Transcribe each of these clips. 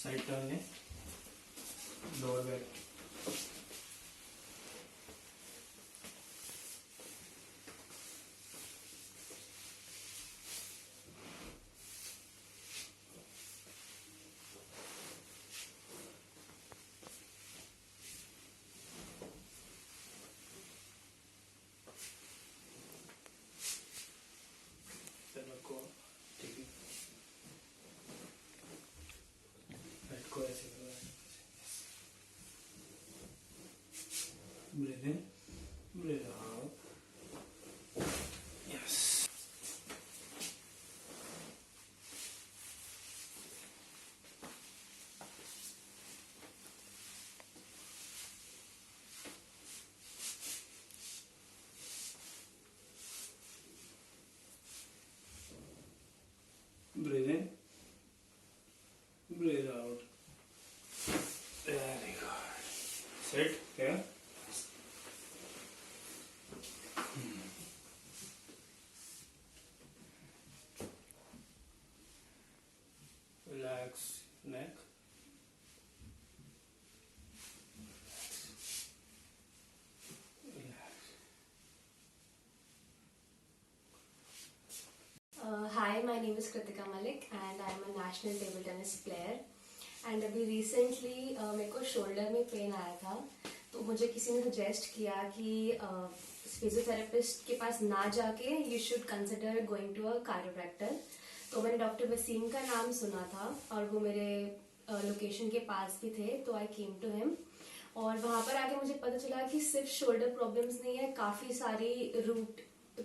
Side turn है, lower back, को ऐसे करो, breathe in, breathe out, yes, breathe in, breathe out. Very good. Sit here. Relax neck. Relax. Hi, my name is Kritika Malik and I am a national table tennis player. And अभी recently मेरे को shoulder में pen आया था, तो मुझे किसी ने सजेस्ट किया कि फिजियोथेरेपिस्ट के पास ना जाके you should consider going to a chiropractor. तो मैंने डॉक्टर वसीम का नाम सुना था और वो मेरे लोकेशन के पास भी थे, तो आई केम टू हिम। और वहां पर आके मुझे पता चला कि सिर्फ शोल्डर प्रॉब्लम्स नहीं है, काफी सारी रूट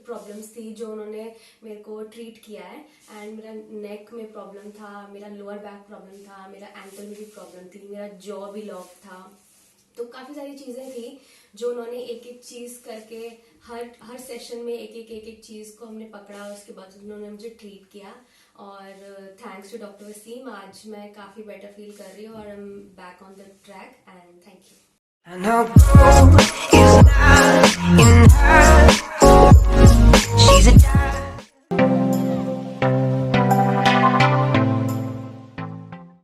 प्रॉब्लम्स थी जो उन्होंने मेरे को ट्रीट किया है। एंड मेरा नेक में प्रॉब्लम था, मेरा लोअर बैक प्रॉब्लम था, मेरा एंकल में भी प्रॉब्लम थी, मेरा जॉ भी लॉक था। तो काफी सारी चीजें थी जो उन्होंने एक एक चीज करके हर सेशन में एक चीज को हमने पकड़ा, उसके बाद उन्होंने मुझे ट्रीट किया। और थैंक्स टू डॉक्टर वसीम आज मैं काफी बेटर फील कर रही हूँ और I am back on the track and thank you.